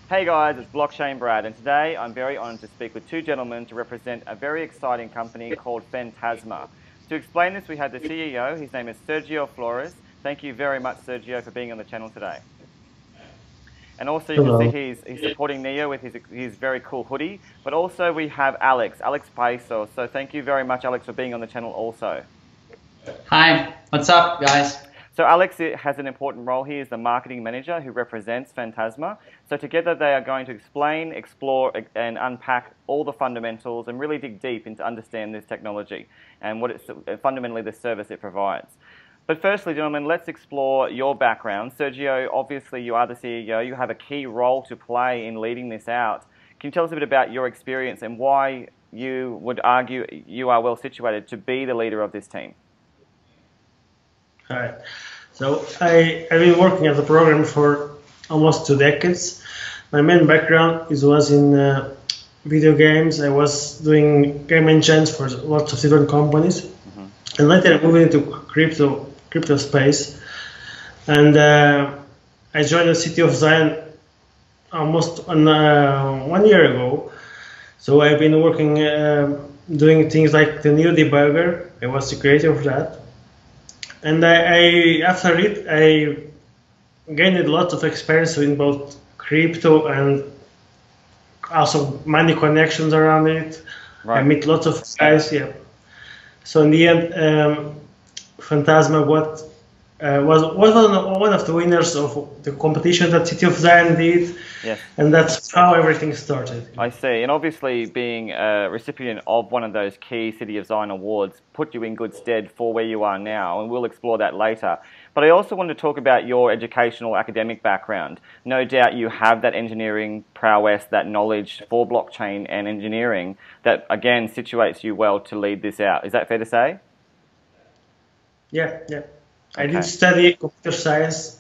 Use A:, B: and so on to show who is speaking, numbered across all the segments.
A: Hey guys, it's Blockchain Brad, and today I'm very honored to speak with two gentlemen to represent a very exciting company called Phantasma. To explain this, we have the CEO. His name is Sergio Flores. Thank you very much, Sergio, for being on the channel today. And also you can see
B: Hello.
A: he's supporting Neo with his very cool hoodie. But also we have Alex Paiso. So thank you very much, Alex, for being on the channel also.
C: Hi, what's up, guys?
A: So Alex has an important role here as the marketing manager who represents Phantasma. So together they are going to explain, explore, and unpack all the fundamentals and really dig deep into understand this technology and what it's fundamentally the service it provides. But firstly, gentlemen, let's explore your background. Sergio, obviously you are the CEO. You have a key role to play in leading this out. Can you tell us a bit about your experience and why you would argue you are well situated to be the leader of this team?
B: All right. So I've been working as a programmer for almost 2 decades. My main background was in video games. I was doing game engines for lots of different companies, and later I moved into crypto space. And I joined the City of Zion almost 1 year ago. So I've been working doing things like the new debugger. I was the creator of that. And after it, I gained a lot of experience in both crypto and also money connections around it.
A: Right.
B: I meet lots of guys, yeah. So in the end, Phantasma was one of the winners of the competition that City of Zion did.
A: Yes.
B: And that's how everything started.
A: I see. And obviously being a recipient of one of those key City of Zion awards put you in good stead for where you are now, and we'll explore that later. But I also want to talk about your educational academic background. No doubt you have that engineering prowess, that knowledge for blockchain and engineering that, again, situates you well to lead this out. Is that fair to say?
B: Yeah. I
A: Okay.
B: did study computer science.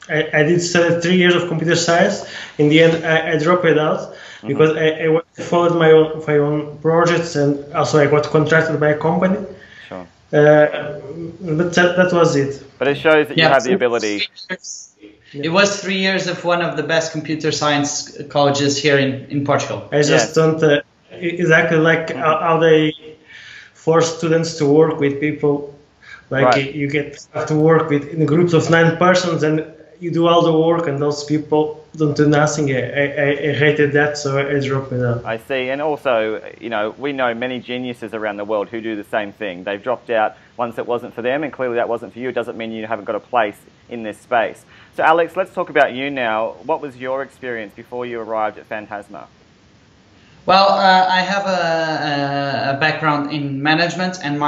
B: I did study 3 years of computer science. In the end, I dropped it out because I followed my own projects, and also I got contracted by a company.
A: Sure.
B: But that was it.
A: But it shows that you have the ability.
C: It was 3 years of one of the best computer science colleges here in Portugal.
B: I just don't exactly like how they force students to work with people. Like
A: Right.
B: you have to work with in groups of 9 persons, and you do all the work, and those people don't do nothing. I hated that, so I dropped it out.
A: I see. And also, you know, we know many geniuses around the world who do the same thing. They've dropped out once it wasn't for them, and clearly that wasn't for you. It doesn't mean you haven't got a place in this space. So Alex, let's talk about you now. What was your experience before you arrived at Phantasma?
C: Well, I have a background in management and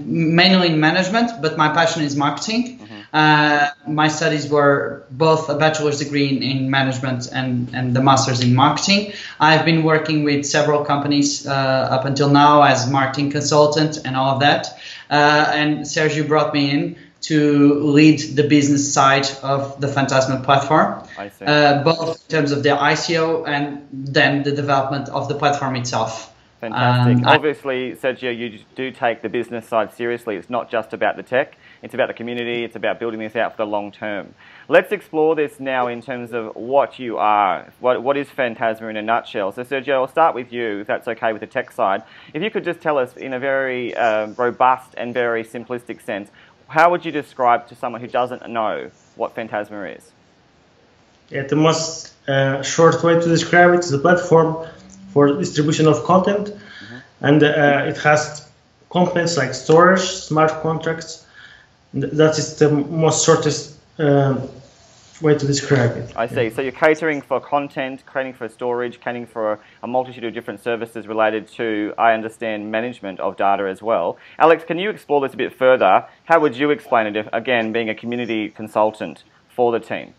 C: mainly in management, but my passion is marketing. My studies were both a bachelor's degree in management and the master's in marketing. I've been working with several companies up until now as marketing consultant and all of that. And Sergio brought me in to lead the business side of the Phantasma platform,
A: I see.
C: both in terms of the ICO and then the development of the platform itself.
A: Fantastic. Obviously, Sergio, you do take the business side seriously. It's not just about the tech. It's about the community. It's about building this out for the long term. Let's explore this now in terms of what you are. What is Phantasma in a nutshell? So, Sergio, I'll start with you, if that's okay with the tech side. If you could just tell us in a very robust and very simplistic sense, how would you describe to someone who doesn't know what Phantasma is?
B: Yeah, the most short way to describe it is a platform for distribution of content, and it has components like storage, smart contracts. That is the most shortest way to describe it.
A: I see. So you're catering for content, catering for storage, catering for a multitude of different services related to, I understand, management of data as well. Alex, can you explore this a bit further? How would you explain it, again, being a community consultant for the team?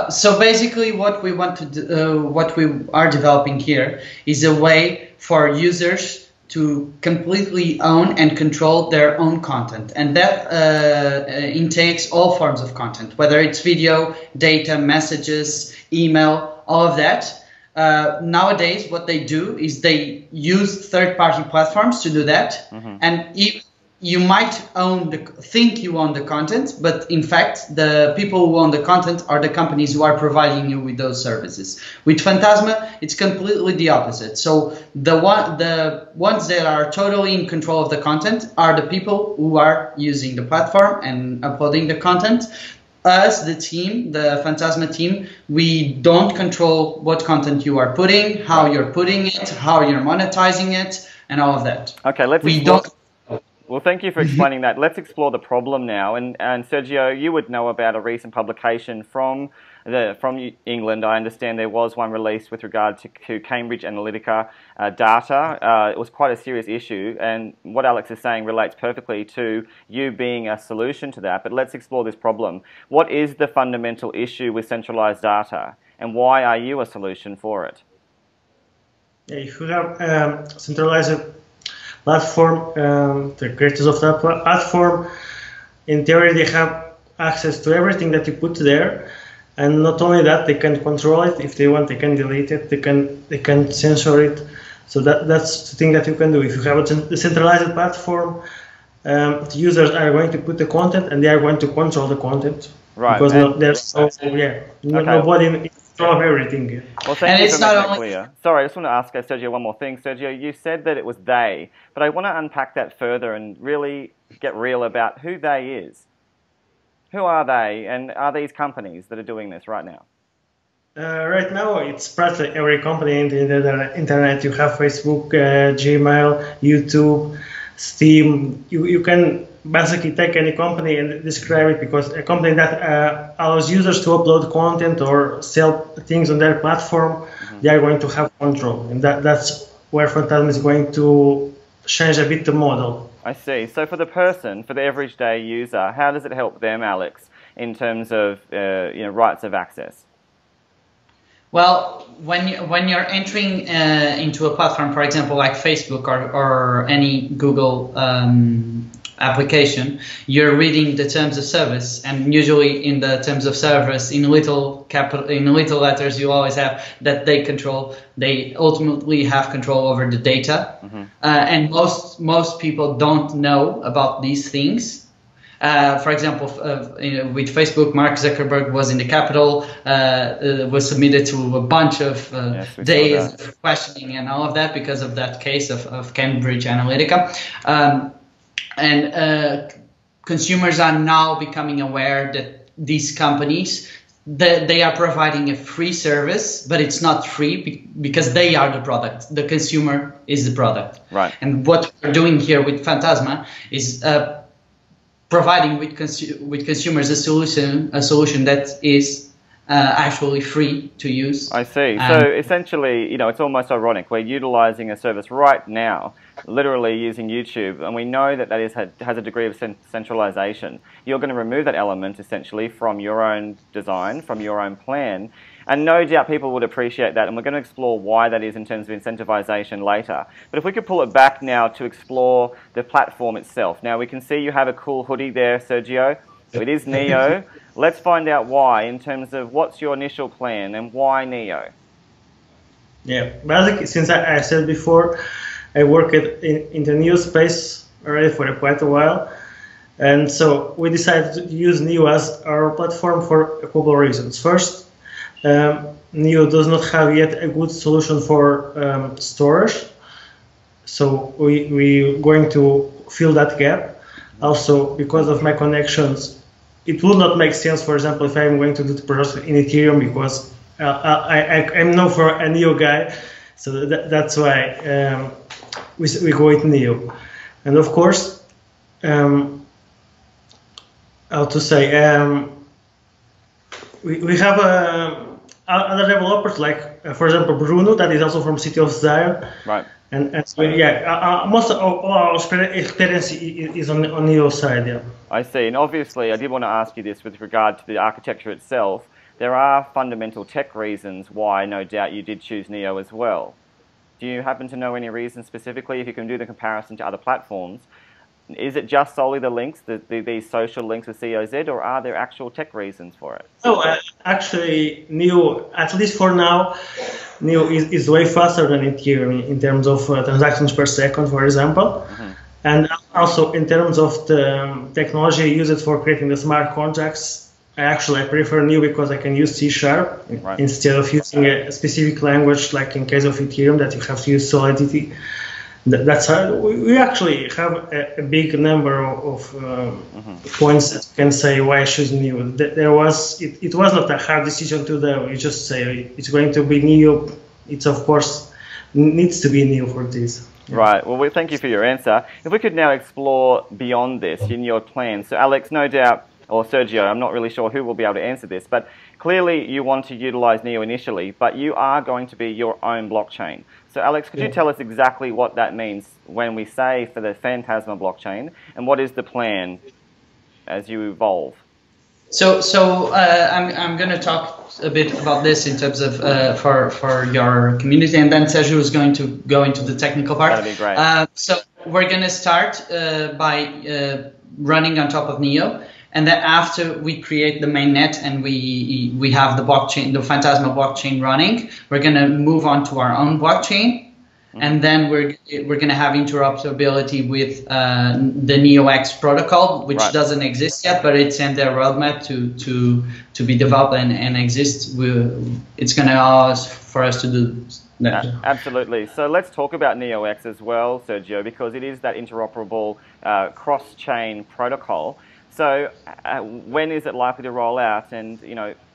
C: So basically what we want to do, what we are developing here is a way for users to completely own and control their own content. And that intakes all forms of content, whether it's video, data, messages, email, all of that. Nowadays, what they do is they use third-party platforms to do that. And you might think you own the content, but in fact, the people who own the content are the companies who are providing you with those services. With Phantasma, it's completely the opposite. So the ones that are totally in control of the content are the people who are using the platform and uploading the content. Us, the team, the Phantasma team, we don't control what content you are putting, how you're putting it, how you're monetizing it, and all of that.
A: Okay, Well, thank you for explaining that. Let's explore the problem now. And Sergio, you would know about a recent publication from England. I understand there was one released with regard to Cambridge Analytica data. It was quite a serious issue, and what Alex is saying relates perfectly to you being a solution to that. But let's explore this problem. What is the fundamental issue with centralized data, and why are you a solution for it?
B: If you have centralized platform, the creators of that platform, in theory, they have access to everything that you put there, and not only that, they can control it. If they want, they can delete it. They can censor it. So that's the thing that you can do. If you have a decentralized platform, the users are going to put the content, and they are going to control the content.
A: Right.
B: Because nobody in control of everything.
A: Well, thank you for making that clear. Sorry, I just want to ask Sergio one more thing. Sergio, you said that it was they, but I want to unpack that further and really get real about who they is. Who are they, and are these companies that are doing this right now?
B: Right now, it's practically every company in the internet. You have Facebook, Gmail, YouTube, Steam. You can basically take any company and describe it, because a company that allows users to upload content or sell things on their platform, they are going to have control. And that's where Phantasma is going to change a bit the model.
A: I see. So for the person, for the everyday user, how does it help them, Alex, in terms of rights of access?
C: Well, when you're entering into a platform, for example, like Facebook or any Google application, you're reading the terms of service, and usually in the terms of service, in little letters, you always have that they ultimately have control over the data, and most people don't know about these things. For example, with Facebook, Mark Zuckerberg was in the Capitol, was submitted to a bunch of days of questioning and all of that because of that case of Cambridge Analytica. And consumers are now becoming aware that these companies, they are providing a free service, but it's not free because they are the product. The consumer is the product.
A: Right.
C: And what we're doing here with Phantasma is providing with consumers a solution that is actually free to use.
A: I see. So essentially, it's almost ironic. We're utilizing a service right now, literally using YouTube, and we know that has a degree of centralization. You're going to remove that element essentially from your own design, from your own plan, and no doubt people would appreciate that, and we're going to explore why that is in terms of incentivization later. But if we could pull it back now to explore the platform itself. Now we can see you have a cool hoodie there, Sergio. So it is Neo. Let's find out why, in terms of what's your initial plan and why Neo?
B: Yeah, basically, since I said before, I worked in the Neo space already for quite a while. And so we decided to use Neo as our platform for a couple of reasons. First, Neo does not have yet a good solution for storage. So we're going to fill that gap. Also, because of my connections, it would not make sense, for example, if I'm going to do the process in Ethereum, because I'm known for a Neo guy, so that's why we go with Neo. And of course, how to say, we have other developers, like for example Bruno, that is also from City of Zion.
A: Right.
B: And so yeah, most of our experience is on Neo side. Yeah.
A: I see. And obviously, I did want to ask you this with regard to the architecture itself. There are fundamental tech reasons why, no doubt, you did choose Neo as well. Do you happen to know any reasons specifically, if you can do the comparison to other platforms? Is it just solely the links, these social links with COZ, or are there actual tech reasons for it?
B: No, actually, Neo, at least for now, Neo is way faster than Ethereum in terms of transactions per second, for example. And also in terms of the technology used for creating the smart contracts, I prefer Neo because I can use C# instead of using a specific language like in case of Ethereum that you have to use Solidity. That's how we actually have a big number of points that you can say why I choose Neo. It was not a hard decision to do. You just say it's going to be Neo. It's of course needs to be Neo for this.
A: Right. Well, thank you for your answer. If we could now explore beyond this in your plan. So, Alex, no doubt, or Sergio, I'm not really sure who will be able to answer this, but clearly you want to utilize Neo initially, but you are going to be your own blockchain. So, Alex, could you tell us exactly what that means when we say for the Phantasma blockchain, and what is the plan as you evolve?
C: So I'm going to talk a bit about this in terms of for your community, and then Sergio is going to go into the technical part.
A: That'd be great.
C: So we're going to start by running on top of Neo, and then after we create the mainnet and we have the blockchain, the Phantasma blockchain running, we're going to move on to our own blockchain. And then we're going to have interoperability with the NeoX protocol, which doesn't exist yet, but it's in their roadmap to be developed and exist. It's going to allow us for us to do that.
A: Absolutely. So let's talk about NeoX as well, Sergio, because it is that interoperable cross-chain protocol. So when is it likely to roll out, and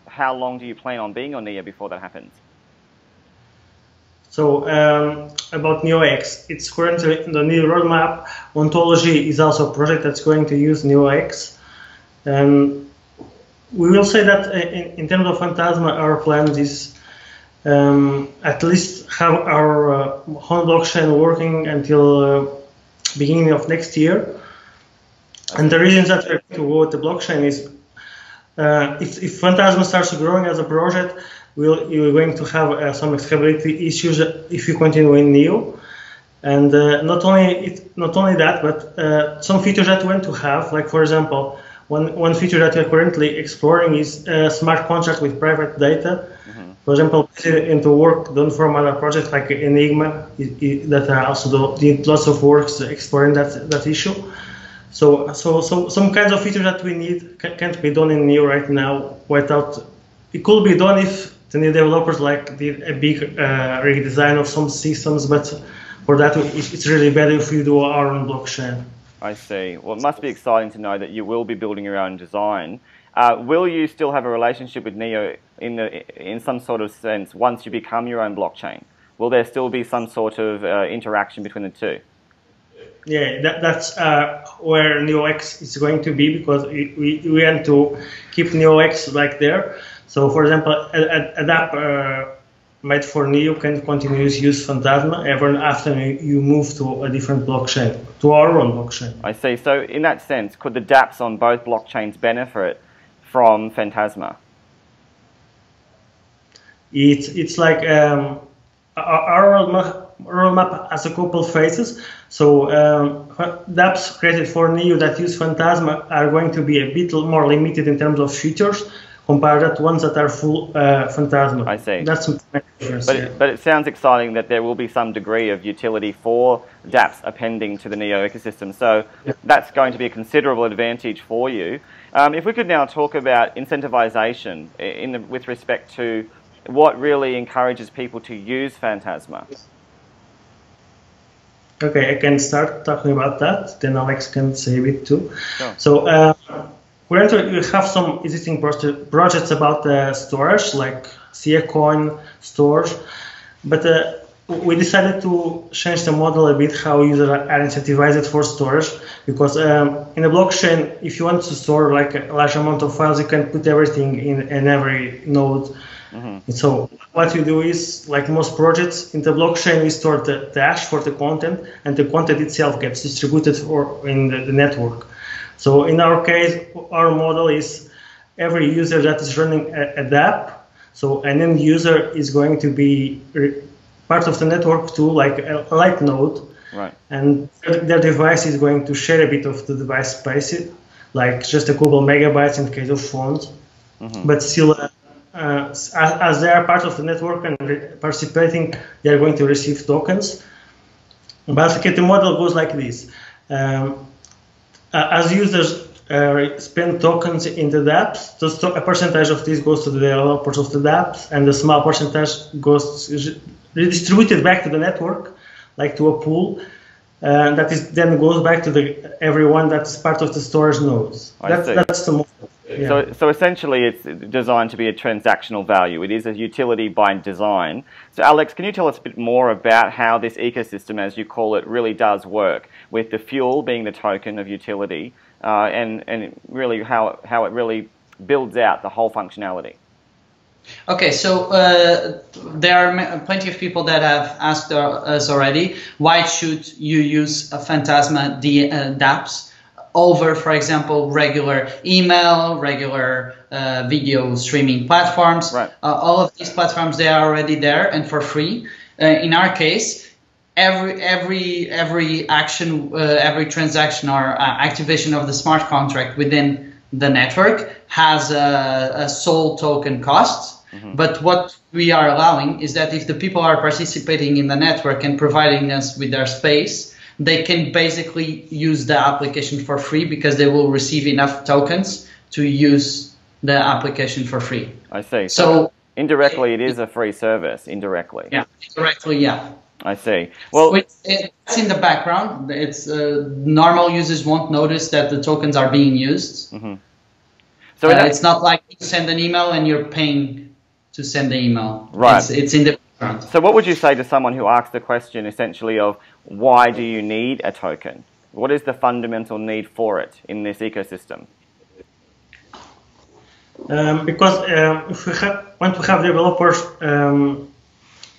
A: how long do you plan on being on Neo before that happens?
B: So about NeoX, it's currently in the new roadmap. Ontology is also a project that's going to use NeoX. We will say that in terms of Phantasma, our plan is at least have our home blockchain working until beginning of next year. And the reason that we're going to go with the blockchain is if Phantasma starts growing as a project, you're going to have some scalability issues if you continue in Neo, and not only that, but some features that we want to have, like for example, one feature that we're currently exploring is a smart contract with private data. For example, into work done from other projects like Enigma that are also did lots of works exploring that issue. So some kinds of features that we need can't be done in Neo right now without. It could be done if the new developers did a big redesign of some systems, but for that it's really better if we do our own blockchain.
A: I see. Well, it must be exciting to know that you will be building your own design. Will you still have a relationship with Neo in some sort of sense once you become your own blockchain? Will there still be some sort of interaction between the two?
B: Yeah, that's where NeoX is going to be, because we want to keep NeoX there. So, for example, an app made for Neo can continue to use Phantasma even after you move to a different blockchain, to our own blockchain.
A: I see. So, in that sense, could the dApps on both blockchains benefit from Phantasma?
B: It's like our roadmap has a couple phases. So dApps created for Neo that use Phantasma are going to be a bit more limited in terms of features compared to ones that are full Phantasma.
A: I see.
B: That's my difference.
A: But it sounds exciting that there will be some degree of utility for dApps appending to the Neo ecosystem. So that's going to be a considerable advantage for you. If we could now talk about incentivization with respect to what really encourages people to use Phantasma.
B: Okay, I can start talking about that. Then Alex can say a bit too.
A: Sure.
B: So we have some existing projects about storage, like Coin storage, but we decided to change the model a bit how users are incentivized for storage, because in a blockchain, if you want to store a large amount of files, you can put everything in every node. So what you do is, like most projects in the blockchain, we store the hash for the content, and the content itself gets distributed in the network. So in our case, our model is every user that is running a dApp, so an end user is going to be part of the network too, like a light node,
A: right? And
B: their device is going to share a bit of the device space, like just a couple megabytes in case of phones, but still. As they are part of the network and participating, they are going to receive tokens. Basically, the model goes like this. As users spend tokens in the dApps, a percentage of this goes to the developers of the dApps, and a small percentage goes redistributed back to the network, like to a pool. That is then goes back to everyone that's part of the storage nodes. That's the most. Yeah.
A: So essentially, it's designed to be a transactional value. It is a utility by design. So Alex, can you tell us a bit more about how this ecosystem, as you call it, really does work, with the fuel being the token of utility, and really how it really builds out the whole functionality?
C: Okay, so there are plenty of people that have asked us already, why should you use a Phantasma dApps over, for example, regular email, regular video streaming platforms?
A: Right.
C: All of these platforms, they are already there and for free. In our case, every action, every transaction or activation of the smart contract within the network has a sole token cost. But what we are allowing is that if the people are participating in the network and providing us with their space, they can basically use the application for free because they will receive enough tokens to use the application for free.
A: I see. So indirectly, it is a free service. Indirectly.
C: Yeah. Indirectly, yeah.
A: I see. Well,
C: so it's in the background. It's normal users won't notice that the tokens are being used. So it's not like you send an email and you're paying to send the email.
A: Right.
C: It's in the background.
A: So what would you say to someone who asks the question essentially of why do you need a token? What is the fundamental need for it in this ecosystem?
B: Because if we want to have developers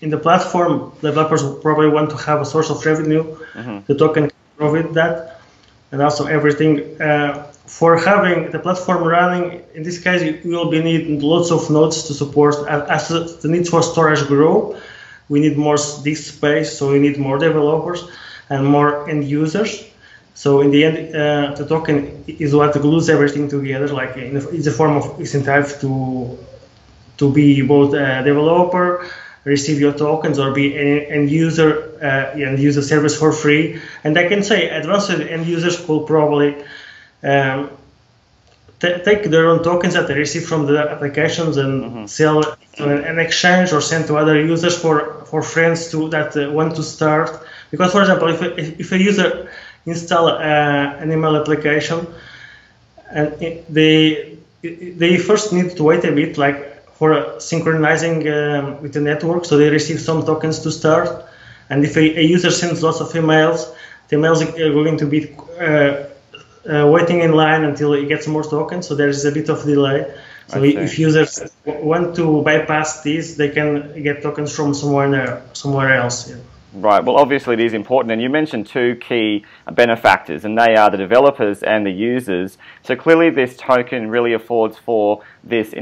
B: in the platform, developers will probably want to have a source of revenue. The token can provide that, and also everything. For having the platform running, in this case, you will be needing lots of nodes to support. As the needs for storage grow, we need more disk space, so we need more developers and more end users. So in the end, the token is what glues everything together. Like it's a form of incentive to be both a developer, receive your tokens, or be an end user and use the service for free. And I can say advanced end users could probably take their own tokens that they receive from the applications and sell an exchange or send to other users for friends that want to start. Because, for example, if a user install an email application, and they first need to wait a bit, like for synchronizing with the network, so they receive some tokens to start. And if a user sends lots of emails, the emails are going to be waiting in line until it gets more tokens, so there is a bit of delay. So if users want to bypass this, they can get tokens from somewhere else. Yeah.
A: Right. Well, obviously it is important, and you mentioned two key benefactors, and they are the developers and the users. So clearly, this token really affords for this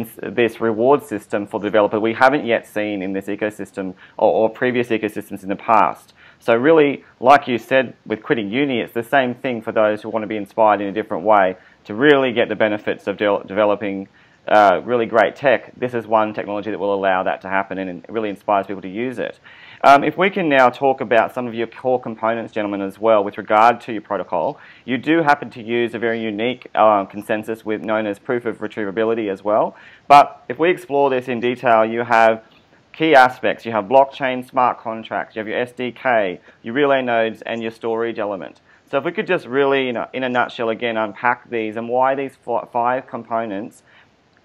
A: reward system for the developer we haven't yet seen in this ecosystem or previous ecosystems in the past. So really, like you said, with quitting uni, it's the same thing for those who want to be inspired in a different way to really get the benefits of developing really great tech. This is one technology that will allow that to happen, and it really inspires people to use it. If we can now talk about some of your core components, gentlemen, as well, with regard to your protocol, you do happen to use a very unique consensus known as proof of retrievability as well. But if we explore this in detail, you have key aspects. You have blockchain smart contracts, you have your SDK, your relay nodes, and your storage element. So if we could just really, in a nutshell, again, unpack these and why these 5 components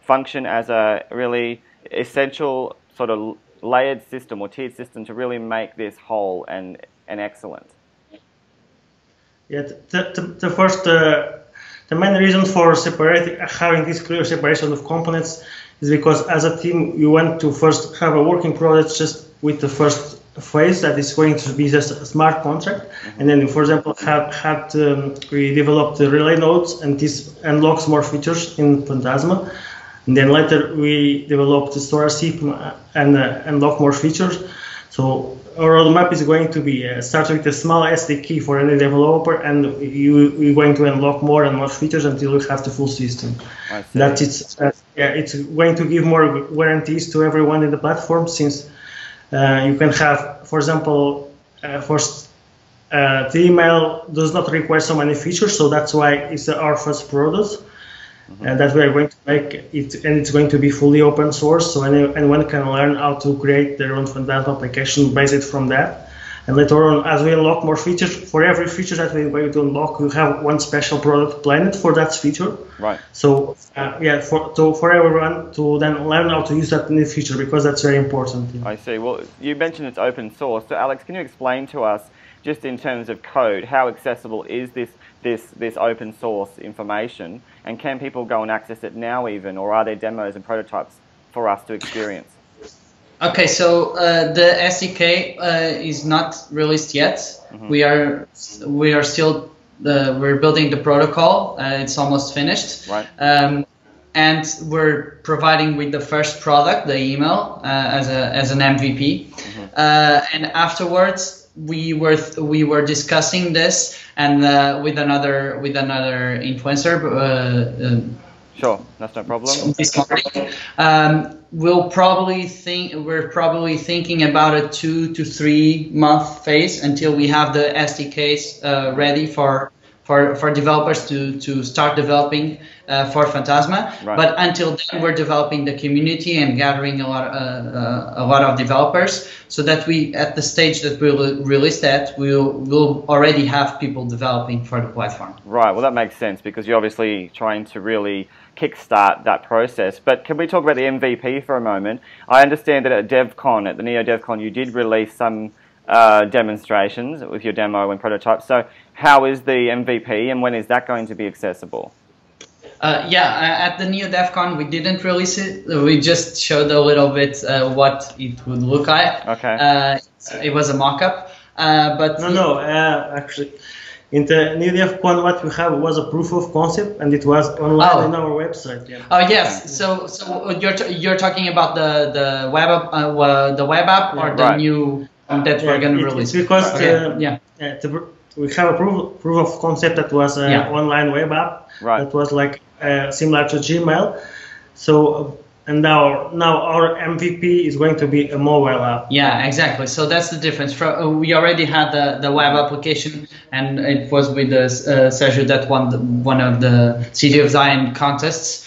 A: function as a really essential sort of layered system or tiered system to really make this whole and excellent.
B: Yeah, the first, the main reason for having this clear separation of components is because as a team you want to first have a working product just with the first phase that is going to be just a smart contract, and then, for example, we developed the relay nodes, and this unlocks more features in Phantasma. And then later we developed the storage heap and unlock more features. So our roadmap is going to be start with a small SDK for any developer, and you're going to unlock more and more features until you have the full system. That it's going to give more guarantees to everyone in the platform, since you can have, for example, the email does not require so many features, so that's why it's our first product. That we are going to make it, and it's going to be fully open source, so anyone can learn how to create their own Phantasma application based from that. And later on, as we unlock more features, for every feature that we're going to unlock, we have one special product planned for that feature.
A: Right.
B: So for everyone to then learn how to use that new feature, because that's very important.
A: I see. Well, you mentioned it's open source. So Alex, can you explain to us, just in terms of code, how accessible is this open source information, and can people go and access it now even, or are there demos and prototypes for us to experience?
C: Okay, so the SDK is not released yet. We are still we're building the protocol. It's almost finished.
A: Right.
C: And we're providing with the first product, the email, as an MVP. And afterwards, we were discussing this and with another influencer.
A: Sure, that's no problem.
C: This morning, we're probably thinking about a 2 to 3 month phase until we have the SDKs ready for developers to start developing for Phantasma.
A: Right.
C: But until then, we're developing the community and gathering a lot of developers, so that we, at the stage that we'll release that, we'll already have people developing for the platform.
A: Right. Well, that makes sense, because you're obviously trying to really kickstart that process. But can we talk about the MVP for a moment? I understand that at DevCon, at the Neo DevCon, you did release some demonstrations with your demo and prototype. So how is the MVP, and when is that going to be accessible?
C: At the Neo DevCon, we didn't release it. We just showed a little bit what it would look like.
A: Okay.
C: It was a mock-up. But
B: actually, in the Neo DevCon, what we have was a proof of concept, and it was online on our website. Yeah.
C: Oh yes. So you're talking about the web app or the new that we're going to release?
B: It's because we have a proof of concept that was an online web app that was like similar to Gmail. So and now our MVP is going to be a mobile app.
C: Yeah, exactly. So that's the difference. We already had the web application, and it was with Sergio that won one of the City of Zion contests.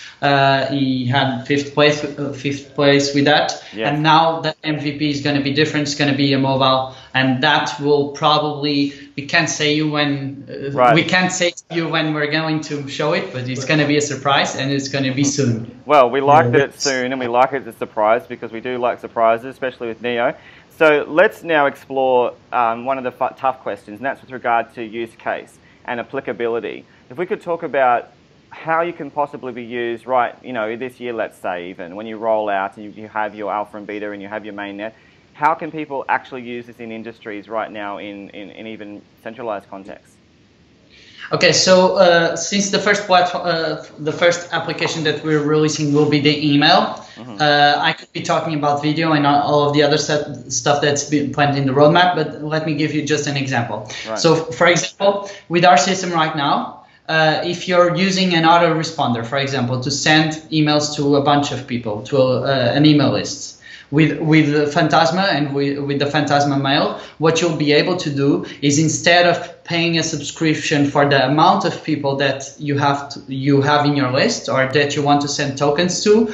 C: He had fifth place with that, and now the MVP is going to be different. It's going to be a mobile, and that will probably we can't say to you when we're going to show it, but it's going to be a surprise, and it's going to be soon.
A: Well, we like that it's soon, and we like it as a surprise, because we do like surprises, especially with Neo. So let's now explore one of the tough questions, and that's with regard to use case and applicability. If we could talk about how you can possibly be used this year, let's say, even when you roll out and you have your alpha and beta and you have your mainnet, how can people actually use this in industries right now in even centralized contexts?
C: Okay, so since the first application that we're releasing will be the email, I could be talking about video and all of the other stuff that's been planned in the roadmap, but let me give you just an example. Right. So, for example, with our system right now, if you're using an autoresponder, for example, to send emails to a bunch of people, to an email list, with Phantasma and with the Phantasma mail, what you'll be able to do is, instead of paying a subscription for the amount of people that you have in your list or that you want to send tokens to,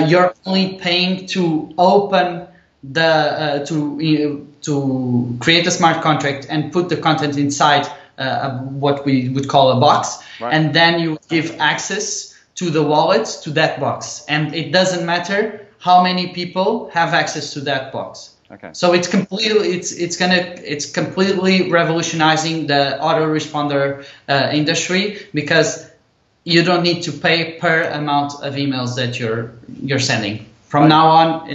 C: you're only paying to open the to create a smart contract and put the content inside what we would call a box, and then you give access to the wallet to that box, and it doesn't matter how many people have access to that box. Okay. So it's completely revolutionizing the autoresponder industry, because you don't need to pay per amount of emails that you're sending. From now on,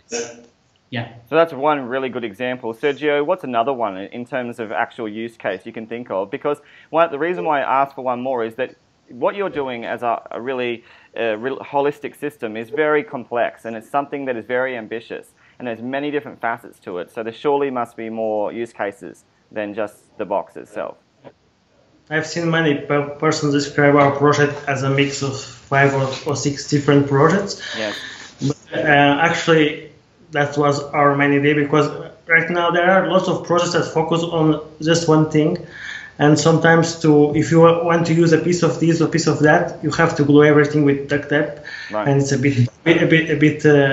C: So
A: that's one really good example. Sergio, what's another one in terms of actual use case you can think of? Because the reason why I asked for one more is that what you're doing as a really holistic system is very complex, and it's something that is very ambitious, and there's many different facets to it. So there surely must be more use cases than just the box itself.
B: I've seen many persons describe our project as a mix of 5 or 6 different projects.
A: Yes.
B: But, actually, that was our main idea, because right now there are lots of projects that focus on just one thing, and sometimes if you want to use a piece of this or piece of that, you have to glue everything with duct tape, and it's a bit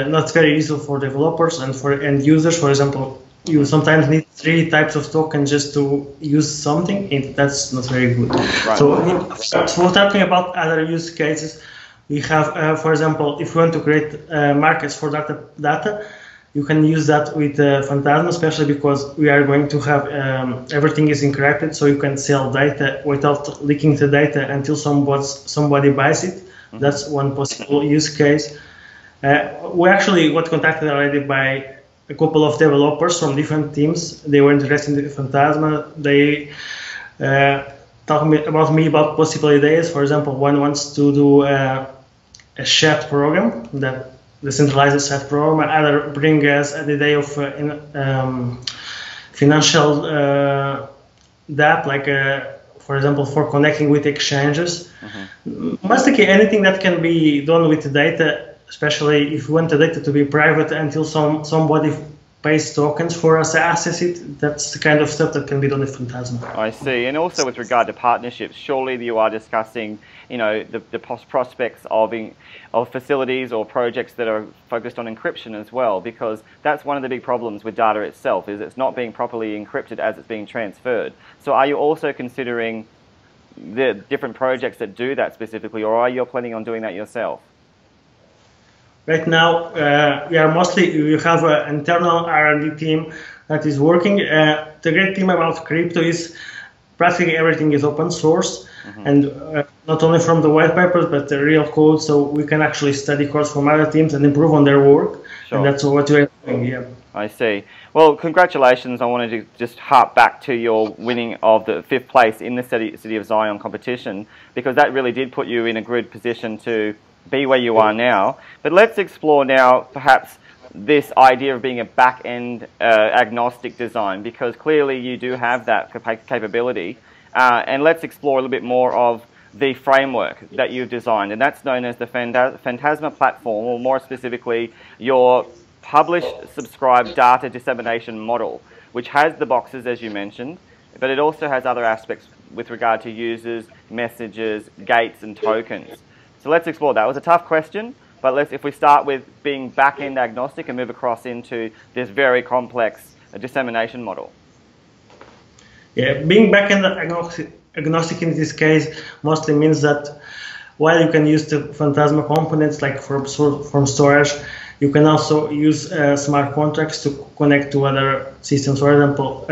B: not very useful for developers and for end users. For example, you sometimes need 3 types of tokens just to use something, and that's not very good. So we're talking about other use cases. We have, for example, if you want to create markets for data, you can use that with Phantasma, especially because we are going to have everything is encrypted, so you can sell data without leaking the data until somebody buys it. That's one possible use case. We actually got contacted already by a couple of developers from different teams. They were interested in Phantasma. They talked about possible ideas. For example, one wants to do a chat program, that decentralized chat program. Other bring us the idea of financial dApp, like for example, for connecting with exchanges. Basically, anything that can be done with the data, especially if you want the data to be private until somebody pays tokens for us to access it. That's the kind of stuff that can be done with Phantasma.
A: I see. And also with regard to partnerships, surely you are discussing, you know, the prospects of facilities or projects that are focused on encryption as well, because that's one of the big problems with data itself, is it's not being properly encrypted as it's being transferred. So are you also considering the different projects that do that specifically, or are you planning on doing that yourself?
B: Right now, we have an internal R&D team that is working. The great thing about crypto is practically everything is open source, and not only from the white papers, but the real code, so we can actually study codes from other teams and improve on their work. Sure. And that's what we're doing, yeah.
A: I see. Well, congratulations. I wanted to just harp back to your winning of the 5th place in the City of Zion competition, because that really did put you in a good position to be where you are now. But let's explore now perhaps this idea of being a back-end agnostic design, because clearly you do have that capability. And let's explore a little bit more of the framework that you've designed, and that's known as the Phantasma platform, or more specifically your published subscribed data dissemination model, which has the boxes as you mentioned, but it also has other aspects with regard to users, messages, gates and tokens. So let's explore that. It was a tough question, but if we start with being back-end agnostic and move across into this very complex dissemination model.
B: Yeah, being back-end agnostic in this case mostly means that while you can use the Phantasma components like from storage, you can also use smart contracts to connect to other systems. For example,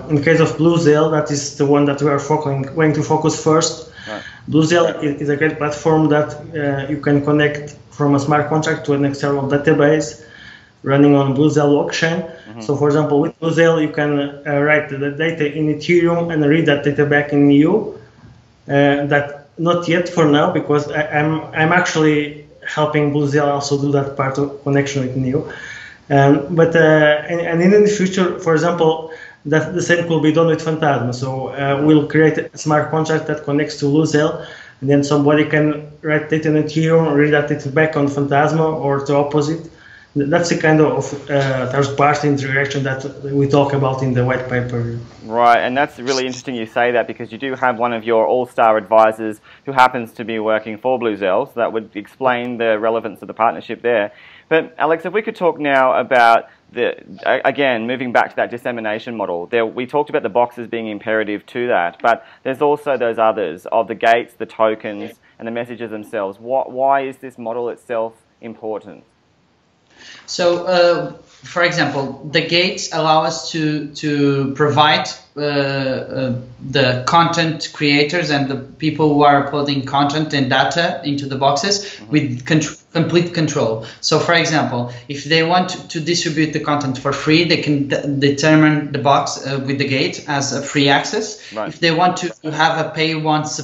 B: in case of BlueZelle, that is the one that we are going to focus first. Right. BlueZelle is a great platform that you can connect from a smart contract to an external database running on BlueZelle blockchain. So for example, with BlueZelle, you can write the data in Ethereum and read that data back in EU. That not yet for now, because I'm actually helping BlueZelle also do that part of connection with NEO. And in the future, for example, that the same could be done with Phantasma. So we'll create a smart contract that connects to BlueZelle, and then somebody can write data in Ethereum, read that data back on Phantasma, or the opposite. That's the kind of third-party interaction that we talk about in the white paper.
A: Right, and that's really interesting you say that, because you do have one of your all-star advisors who happens to be working for BlueZelle, so that would explain the relevance of the partnership there. But Alex, if we could talk now about, again, moving back to that dissemination model, we talked about the boxes being imperative to that, but there's also those others of the gates, the tokens, and the messages themselves. Why is this model itself important?
C: So, for example, the gates allow us to provide the content creators and the people who are uploading content and data into the boxes with complete control. So, for example, if they want to distribute the content for free, they can determine the box with the gate as a free access. Right. If they want to have a pay once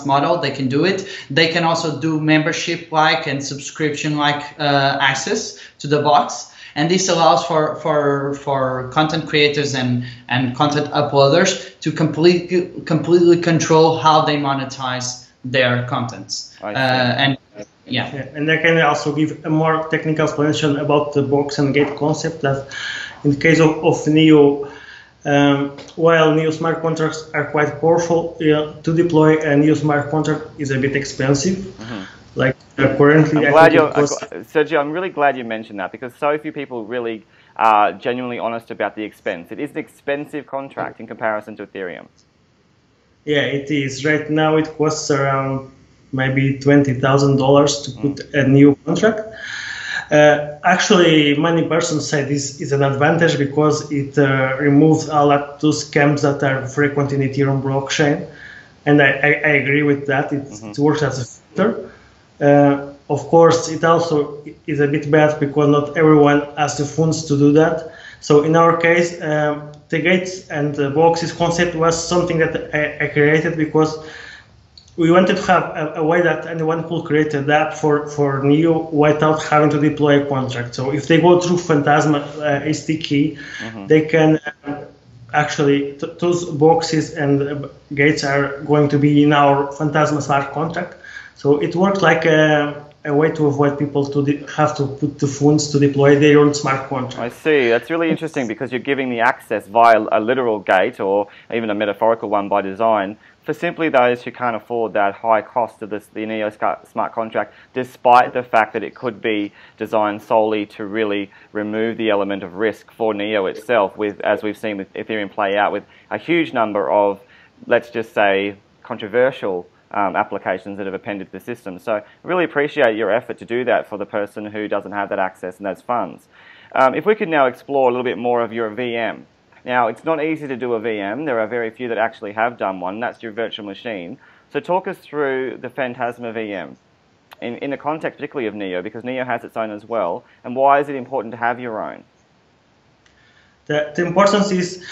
C: model, they can do it. They can also do membership-like and subscription-like access to the box. And this allows for content creators and content uploaders to completely control how they monetize their contents. And Yeah.
B: And I can also give a more technical explanation about the box and gate concept. That in the case of Neo, while Neo smart contracts are quite powerful, to deploy a Neo smart contract is a bit expensive. Like currently,
A: Sergio, I'm really glad you mentioned that, because so few people really are genuinely honest about the expense. It is an expensive contract in comparison to Ethereum.
B: Yeah, it is. Right now, it costs around maybe $20,000 to put a new contract. Actually, many persons say this is an advantage because it removes a lot of those scams that are frequent in Ethereum blockchain, and I agree with that. It works as a filter. Of course, it also is a bit bad because not everyone has the funds to do that. So in our case, the gates and the boxes concept was something that I created because we wanted to have a way that anyone could create an app for Neo without having to deploy a contract. So if they go through Phantasma SDK, they can actually, those boxes and gates are going to be in our Phantasma smart contract. So it works like a way to avoid people to have to put the funds to deploy their own smart contract.
A: I see. That's really interesting because you're giving the access via a literal gate or even a metaphorical one by design for simply those who can't afford that high cost of the Neo smart contract, despite the fact that it could be designed solely to really remove the element of risk for Neo itself, with, as we've seen with Ethereum play out, with a huge number of, let's just say, controversial applications that have appended to the system. So I really appreciate your effort to do that for the person who doesn't have that access and those funds. If we could now explore a little bit more of your VM. Now, it's not easy to do a VM. There are very few that actually have done one. That's your virtual machine. So talk us through the Phantasma VM in the context particularly of Neo, because Neo has its own as well. And why is it important to have your own?
B: The importance is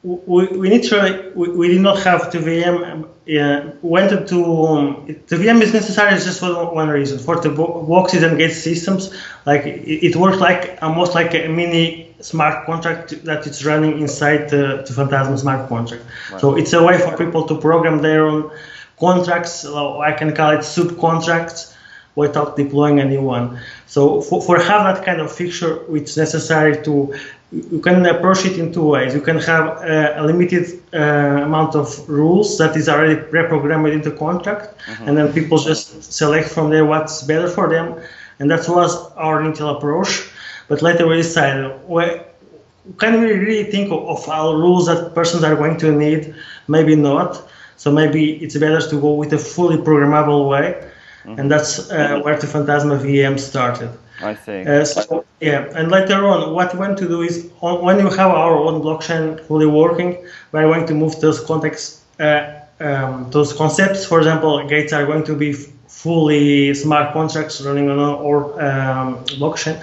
B: we did not have the VM. Wanted to the VM is necessary just for one reason, for the boxes and gate systems. Like it works like almost like a mini smart contract that it's running inside the Phantasma smart contract. Right. So it's a way for people to program their own contracts. I can call it subcontracts without deploying a new one. So for have that kind of feature, it's necessary to. You can approach it in two ways. You can have a limited amount of rules that is already pre-programmed into the contract, and then people just select from there what's better for them. And that was our initial approach. But later we decided, well, can we really think of all rules that persons are going to need? Maybe not. So maybe it's better to go with a fully programmable way. And that's where the Phantasma VM started.
A: I see.
B: So, yeah, and later on, what we want to do is, when you have our own blockchain fully working, we're going to move those concepts. For example, gates are going to be fully smart contracts running on our blockchain.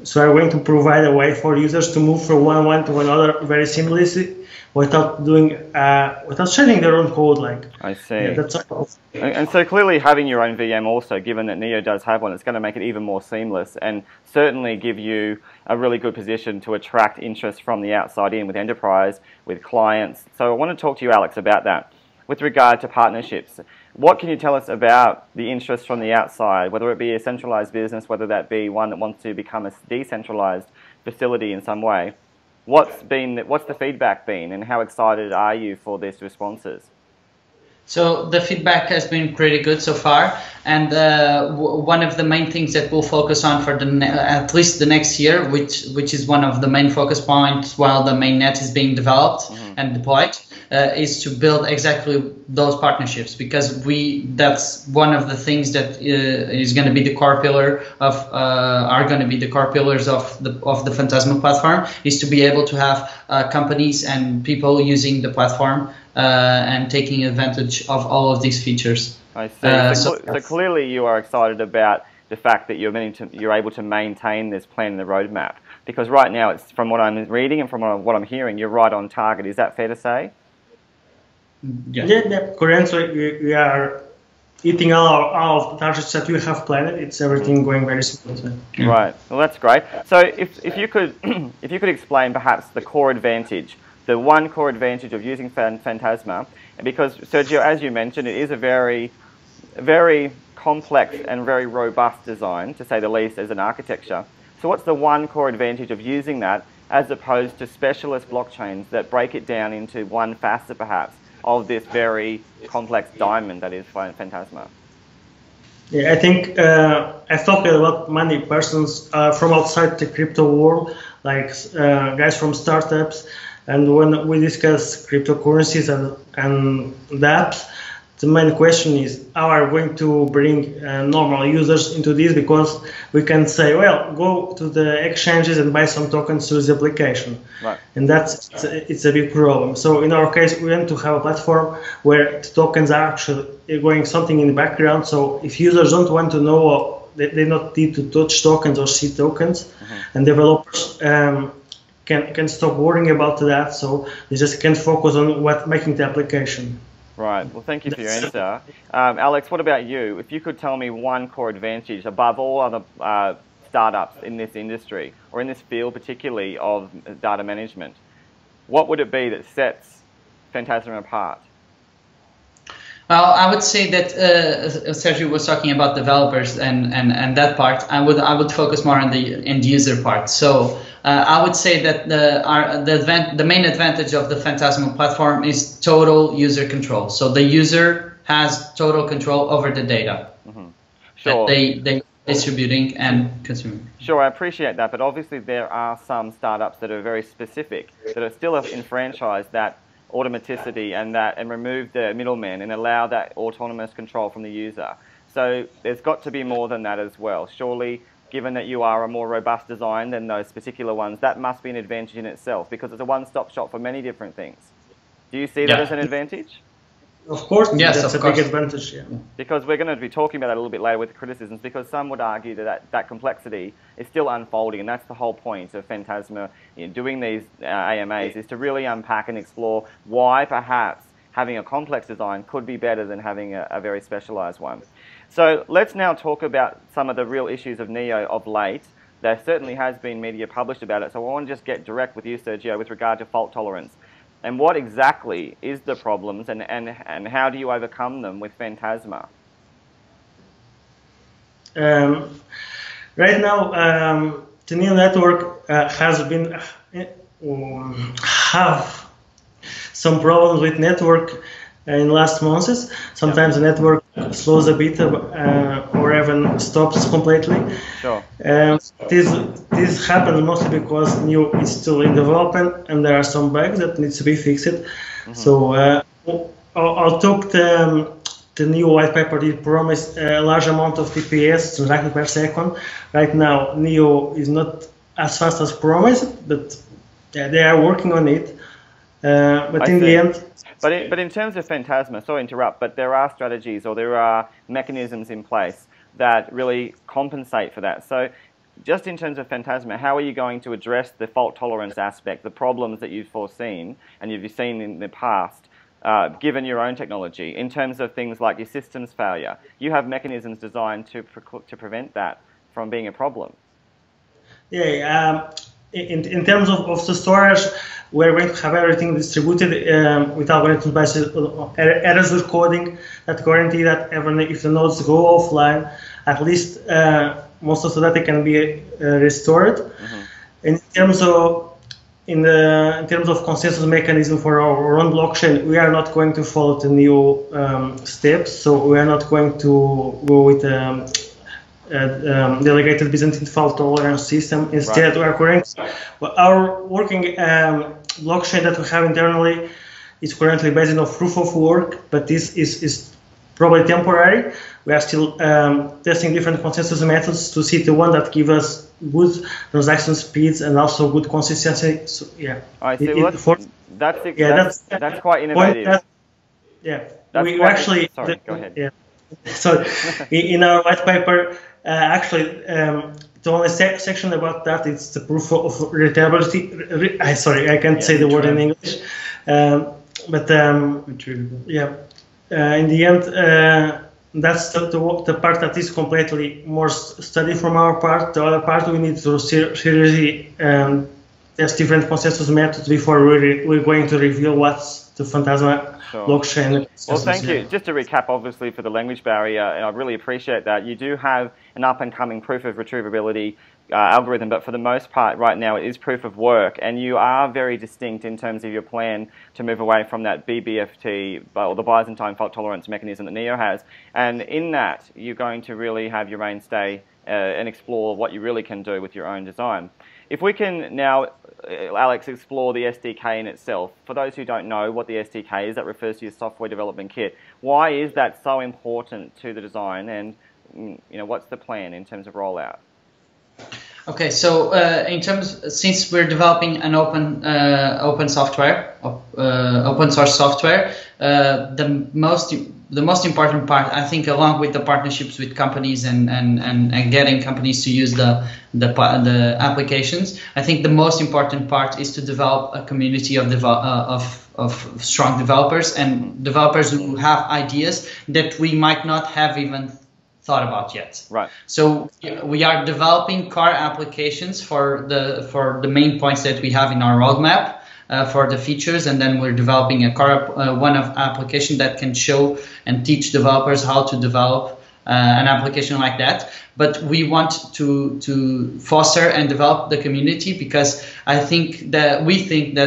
B: So we're going to provide a way for users to move from one to another very seamlessly, without sharing their own code. Like
A: I see.
B: Yeah, that's
A: and so clearly having your own VM also, given that Neo does have one, it's going to make it even more seamless and certainly give you a really good position to attract interest from the outside in with enterprise, with clients. So I want to talk to you, Alex, about that. With regard to partnerships, what can you tell us about the interest from the outside, whether it be a centralized business, whether that be one that wants to become a decentralized facility in some way? What's the feedback been, and how excited are you for these responses?
C: So the feedback has been pretty good so far, and one of the main things that we'll focus on for at least the next year, which is one of the main focus points while the mainnet is being developed and deployed, is to build exactly those partnerships, because that's one of the things that is going to be the core pillar of are going to be the core pillars of the Phantasma platform, is to be able to have companies and people using the platform and taking advantage of all of these features. I
A: see. So clearly you are excited about the fact that you're able to maintain this plan in the roadmap, because right now, it's from what I'm reading and from what I'm hearing, you're right on target. Is that fair to say?
B: Yeah. Currently, we are eating all of the targets that we have planned. It's everything going very smoothly.
A: Right. Well, that's great. So if you could explain perhaps the core advantage, the one core advantage of using Phantasma, because Sergio, as you mentioned, it is a very, very complex and very robust design, to say the least, as an architecture. So what's the one core advantage of using that as opposed to specialist blockchains that break it down into one facet, perhaps, of this very complex diamond that is Phantasma?
B: Yeah, I think I've talked with a lot many persons from outside the crypto world, like guys from startups, and when we discuss cryptocurrencies and dApps, the main question is how are we going to bring normal users into this, because we can say, well, go to the exchanges and buy some tokens to this application.
A: Right.
B: And it's a big problem. So in our case, we want to have a platform where the tokens are actually going something in the background. So if users don't want to know, they not need to touch tokens or see tokens, and developers can stop worrying about that. So they just can focus on making the application.
A: Right. Well, thank you for your answer. Alex, what about you? If you could tell me one core advantage above all other startups in this industry, or in this field particularly of data management, what would it be that sets Phantasma apart?
C: Well, I would say that Sergio was talking about developers and that part. I would focus more on the end user part. So I would say that the main advantage of the Phantasma platform is total user control. So the user has total control over the data
A: Sure.
C: that they distributing and consuming.
A: Sure, I appreciate that, but obviously there are some startups that are very specific, that are still enfranchised that automaticity and remove the middleman and allow that autonomous control from the user. So there's got to be more than that as well. Surely, given that you are a more robust design than those particular ones, that must be an advantage in itself, because it's a one-stop shop for many different things. Do you see that as an advantage?
B: Of course,
C: yes,
B: that's a big advantage. Yeah.
A: Because we're going to be talking about that a little bit later with the criticisms, because some would argue that complexity is still unfolding, and that's the whole point of Phantasma doing these AMAs, is to really unpack and explore why perhaps having a complex design could be better than having a very specialized one. So let's now talk about some of the real issues of NEO of late. There certainly has been media published about it, so I want to just get direct with you, Sergio, with regard to fault tolerance. And what exactly is the problems, and how do you overcome them with Phantasma?
B: Right now, the NEO network has been have some problems with network in last months. Sometimes the network slows a bit or even stops completely.
A: Sure.
B: This happens mostly because NEO is still in development and there are some bugs that needs to be fixed. So I'll talk the NEO white paper did promise a large amount of TPS, transactions per second. Right now, NEO is not as fast as promised, but they are working on it. But in the end.
A: But in terms of Phantasma, sorry to interrupt, but there are strategies or there are mechanisms in place that really compensate for that. So just in terms of Phantasma, how are you going to address the fault tolerance aspect, the problems that you've foreseen and you've seen in the past, given your own technology, in terms of things like your systems failure? You have mechanisms designed to prevent that from being a problem.
B: Yeah, in terms of the storage, we're going to have everything distributed with algorithms-based error coding that guarantee that even if the nodes go offline, at least most of the data can be restored. In terms of consensus mechanism for our own blockchain, we are not going to follow the NEO steps. So we are not going to go with delegated Byzantine fault tolerance system. Instead, we are currently our working blockchain that we have internally is currently based on proof of work, but this is probably temporary. We are still testing different consensus methods to see the one that gives us good transaction speeds and also good consistency. So, yeah.
A: I see. That's quite innovative.
B: We actually.
A: Sorry, go ahead.
B: Yeah. So in our white paper, actually, the only section about that is the proof of retrievability. Sorry, I can't say the word in English. But yeah, in the end, that's the part that is completely more study from our part. The other part, we need to seriously test different consensus methods before we're going to reveal what's the Phantasma blockchain.
A: Well, thank you. Just to recap, obviously, for the language barrier, and I really appreciate that, you do have an up-and-coming proof of retrievability algorithm, but for the most part right now it is proof of work, and you are very distinct in terms of your plan to move away from that BBFT, or the Byzantine fault tolerance mechanism that NEO has, and in that you're going to really have your mainstay and explore what you really can do with your own design. If we can now, Alex, explore the SDK in itself. For those who don't know what the SDK is, that refers to your software development kit. Why is that so important to the design, and what's the plan in terms of rollout?
C: Okay, so since we're developing an open software, open source software, the most important part, I think, along with the partnerships with companies and getting companies to use the applications, I think the most important part is to develop a community of strong developers and developers who have ideas that we might not have even thought about yet. Right. So we are developing core applications for the main points that we have in our roadmap for the features, and then we're developing a core application that can show and teach developers how to develop an application like that. But we want to foster and develop the community, because we think that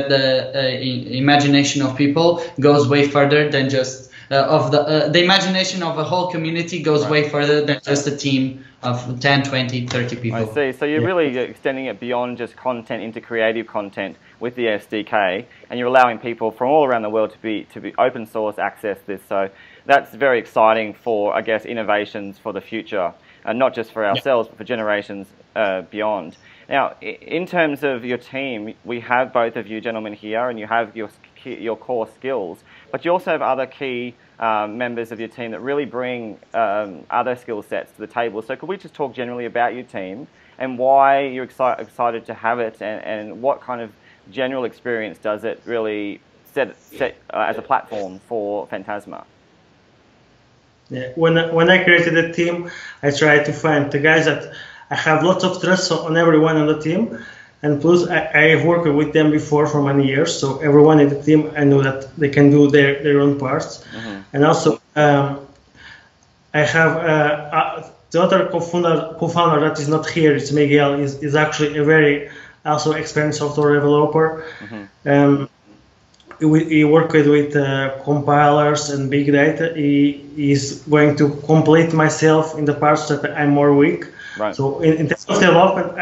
C: the imagination of people goes way further than just the imagination of a whole community goes way further than just a team of 10, 20, 30 people.
A: I see. So you're really extending it beyond just content into creative content with the SDK, and you're allowing people from all around the world to be open source access this. So that's very exciting for, I guess, innovations for the future, and not just for ourselves, but for generations beyond. Now, in terms of your team, we have both of you gentlemen here, and you have your core skills, but you also have other key members of your team that really bring other skill sets to the table. So could we just talk generally about your team and why you're excited to have it, and what kind of general experience does it really set as a platform for Phantasma?
B: Yeah. When I created the team, I tried to find the guys that I have lots of trust on everyone on the team, and plus I've worked with them before for many years, so everyone in the team, I know that they can do their own parts. Mm-hmm. And also I have the other co-founder that is not here, it's Miguel, is actually a very also experienced software developer. Mm-hmm. He worked with compilers and big data. He is going to complete myself in the parts that I'm more weak. Right. So in terms of development,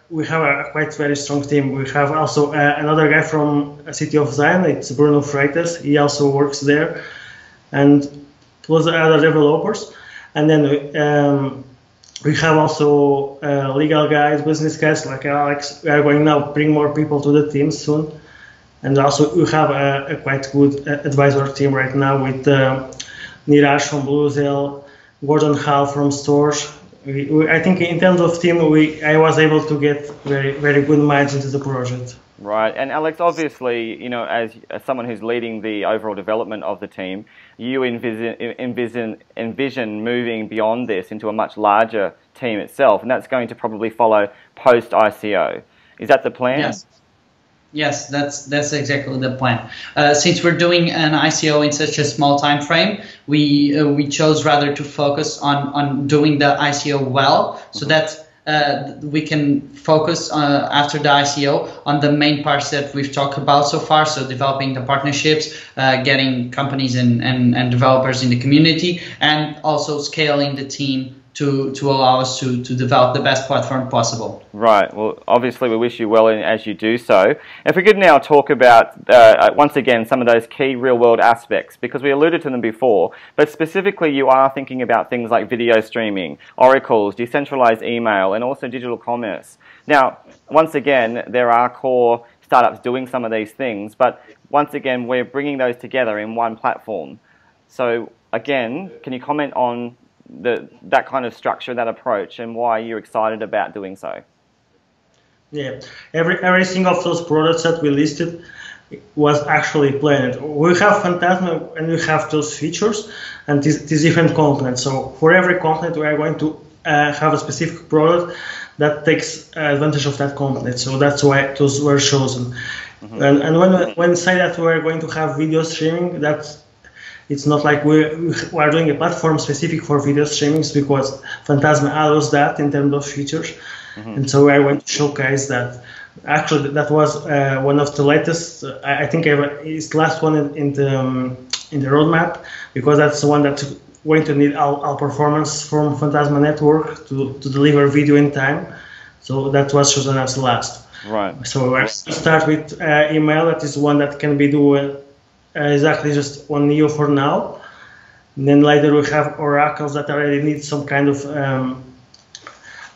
B: we have a quite very strong team. We have also another guy from a city of Zion. It's Bruno Freitas. He also works there, and plus other developers. And then we have also legal guys, business guys like Alex. We are going now to bring more people to the team soon. And also we have a quite good advisor team right now with Niraj from Bluezel, Gordon Hall from Stores. I think in terms of team, I was able to get very good minds into the project.
A: Right, and Alex, obviously, as someone who's leading the overall development of the team, you envision moving beyond this into a much larger team itself, and that's going to probably follow post ICO. Is that the plan?
C: Yes. Yes, that's exactly the plan. Since we're doing an ICO in such a small time frame, we chose rather to focus on doing the ICO well, so that we can focus after the ICO on the main parts that we've talked about so far. So developing the partnerships, getting companies and developers in the community, and also scaling the team to allow us to develop the best platform possible. Right.
A: Well, obviously we wish you well as you do so. If we could now talk about, once again, some of those key real-world aspects, because we alluded to them before, but specifically you are thinking about things like video streaming, oracles, decentralized email, and also digital commerce. Now, once again, there are core startups doing some of these things, but once again, we're bringing those together in one platform. So, again, can you comment on that kind of structure, that approach, and why you're excited about doing so?
B: Yeah, every single of those products that we listed was actually planned. We have Phantasma and we have those features and these different components. So for every component we are going to have a specific product that takes advantage of that component. So that's why those were chosen. And when we say that we're going to have video streaming, it's not like we are doing a platform specific for video streaming, because Phantasma allows that in terms of features. And so I want to showcase that. Actually, that was one of the latest. I think it's the last one in the roadmap, because that's the one that's going to need all performance from Phantasma network to deliver video in time. So that was chosen as the last.
A: Right.
B: So I start with email. That is one that can be doing exactly just on Neo for now. And then later we have oracles that already need some kind of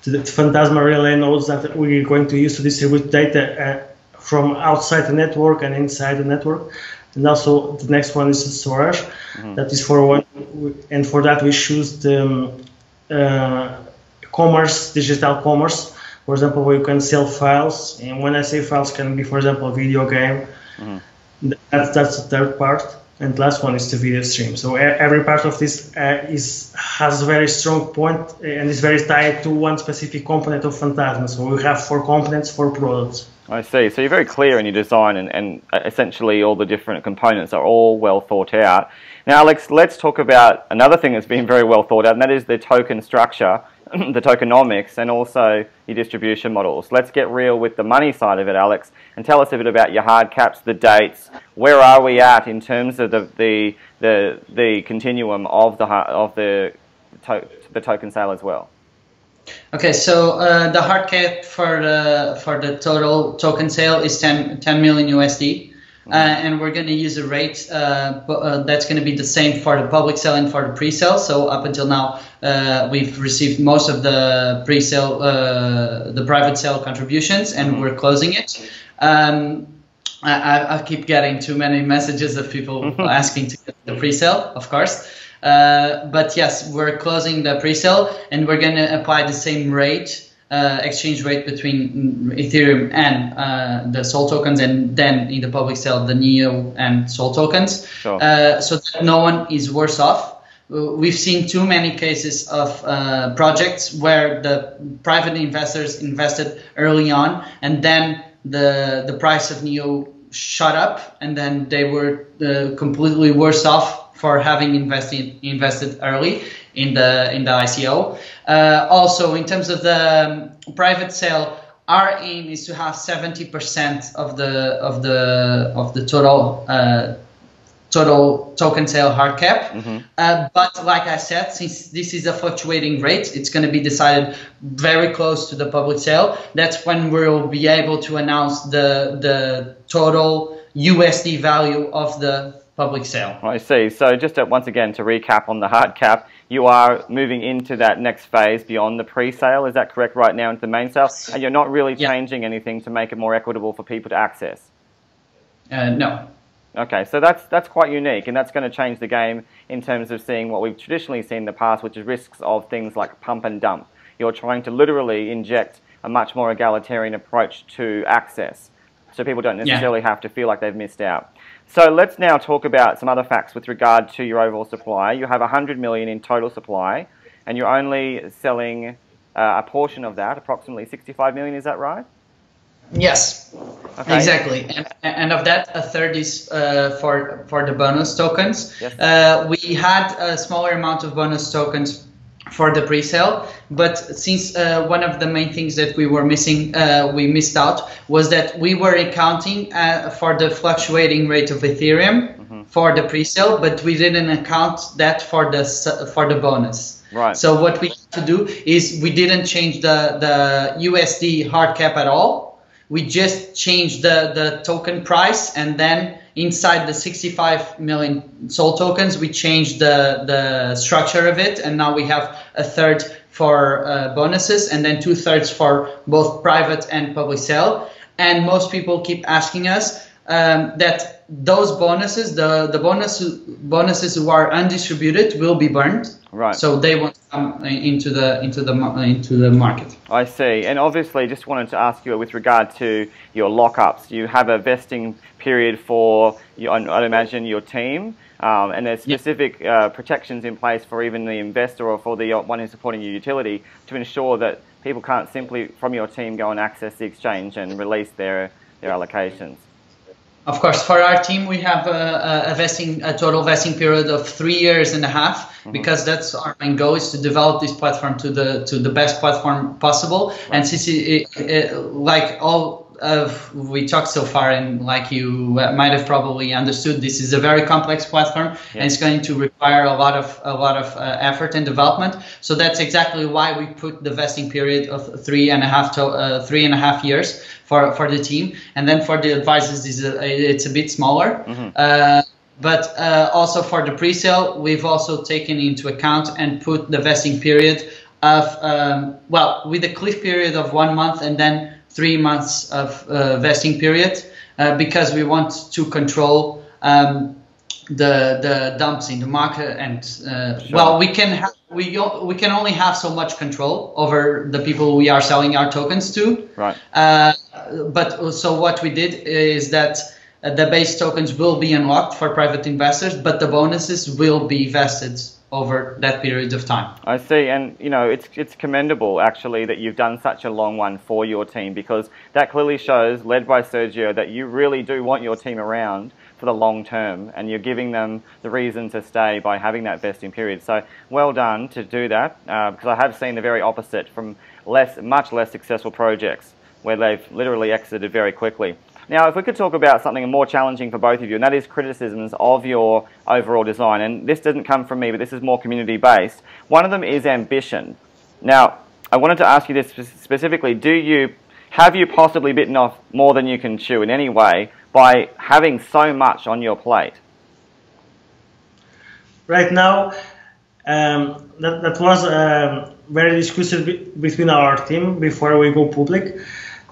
B: the Phantasma relay nodes that we're going to use to distribute data from outside the network and inside the network. And also the next one is the storage. That is for one, and for that we choose the commerce, digital commerce. For example, where you can sell files, and when I say files, can be, for example, a video game. That's the third part, and the last one is the video stream. So every part of this has a very strong point and is very tied to one specific component of Phantasma. So we have 4 components, 4 products.
A: I see. So you're very clear in your design, and essentially all the different components are all well thought out. Now, Alex, let's talk about another thing that's been very well thought out, and that is the token structure, the tokenomics, and also your distribution models. Let's get real with the money side of it, Alex, and tell us a bit about your hard caps, the dates. Where are we at in terms of the continuum of the token sale as well?
C: Okay, so the hard cap for the total token sale is 10 million USD. And we're going to use a rate that's going to be the same for the public sale and for the pre-sale. So up until now, we've received most of the pre-sale, the private sale contributions, and we're closing it. I keep getting too many messages of people asking to get the pre-sale, of course. But yes, we're closing the pre-sale, and we're going to apply the same rate. Exchange rate between Ethereum and the Sol tokens, and then in the public sale the Neo and Sol tokens, so that no one is worse off. We've seen too many cases of projects where the private investors invested early on, and then the price of Neo shot up, and then they were completely worse off for having invested early in the ICO. Also, in terms of the private sale, our aim is to have 70% of the total token sale hard cap. But like I said, since this is a fluctuating rate, it's going to be decided very close to the public sale. That's when we'll be able to announce the total USD value of the public sale.
A: I see. So just once again to recap on the hard cap, you are moving into that next phase beyond the pre-sale. Is that correct? Right now into the main sale, and you're not really changing anything to make it more equitable for people to access.
C: No.
A: Okay, so that's quite unique, and that's going to change the game in terms of seeing what we've traditionally seen in the past, which is risks of things like pump and dump. You're trying to literally inject a much more egalitarian approach to access, so people don't necessarily have to feel like they've missed out. So let's now talk about some other facts with regard to your overall supply. You have 100 million in total supply, and you're only selling a portion of that, approximately 65 million, is that right?
C: Yes,
A: okay.
C: Exactly. And of that, a third is for the bonus tokens.
A: Yes.
C: We had a smaller amount of bonus tokens for the pre-sale, but since one of the main things that we were missing, we missed out, was that we were accounting for the fluctuating rate of Ethereum for the pre-sale, but we didn't account that for the bonus.
A: Right.
C: So what we had to do is we didn't change the USD hard cap at all. We just changed the token price, and then inside the 65 million Sol tokens, we changed the structure of it, and now we have a third for bonuses, and then 2/3 for both private and public sale. And most people keep asking us that those bonuses, the bonuses who are undistributed, will be burned.
A: Right.
C: So they won't come into the market.
A: I see. And obviously, just wanted to ask you with regard to your lockups. You have a vesting period for, I'd imagine, your team. and there's specific protections in place for even the investor or for the one who's supporting your utility to ensure that people can't simply from your team go and access the exchange and release their allocations.
C: Of course, for our team, we have a total vesting period of 3.5 years, because that's our main goal, is to develop this platform to the best platform possible. Right. And since like all we talked so far, and like you might have probably understood, this is a very complex platform, and it's going to require a lot of effort and development. So that's exactly why we put the vesting period of 3.5 years for the team, and then for the advisors it's a bit smaller. But also for the pre-sale, we've also taken into account and put the vesting period of with a cliff period of 1 month and then 3 months of vesting period, because we want to control the dumps in the market, and well, we can only have so much control over the people we are selling our tokens to.
A: Right.
C: But so what we did is that the base tokens will be unlocked for private investors, but the bonuses will be vested over that period of time.
A: I see, and you know, it's commendable actually that you've done such a long one for your team, because that clearly shows, led by Sergio, that you really do want your team around for the long term, and you're giving them the reason to stay by having that vesting period. So well done to do that, because I have seen the very opposite from much less successful projects where they've literally exited very quickly. Now, if we could talk about something more challenging for both of you, and that is criticisms of your overall design. And this doesn't come from me, but this is more community-based. One of them is ambition. Now, I wanted to ask you this specifically. Have you possibly bitten off more than you can chew in any way by having so much on your plate?
B: Right now, that was very discussed between our team before we go public.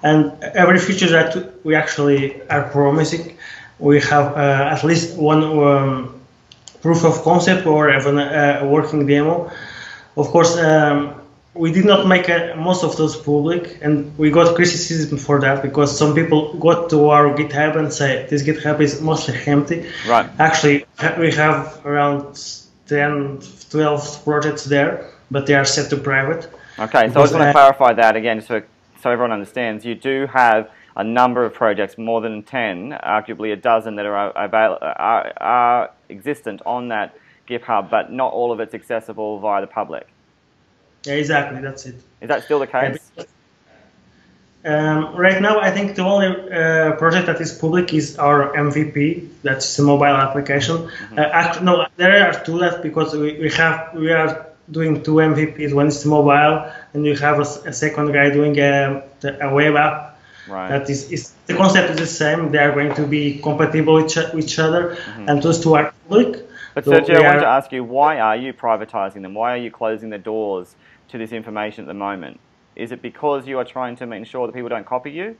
B: And every feature that we actually are promising, we have at least one proof of concept or even a working demo. Of course, we did not make most of those public, and we got criticism for that, because some people got to our GitHub and say this GitHub is mostly empty.
A: Right.
B: Actually, we have around 10, 12 projects there, but they are set to private.
A: Okay, so I just want to clarify that again, so everyone understands. You do have a number of projects, more than 10, arguably a dozen, that are existent on that GitHub, but not all of it's accessible via the public.
B: Yeah, exactly, that's it.
A: Is that still the case?
B: Right now, I think the only project that is public is our MVP. That's a mobile application. No, there are two left, because we are doing two MVPs. One is mobile, and you have a second guy doing a web app.
A: Right.
B: That is the concept is the same. They are going to be compatible with each other, and those two are public.
A: But Sergio, I wanted to ask you, why are you privatizing them? Why are you closing the doors to this information at the moment? Is it because you are trying to make sure that people don't copy you?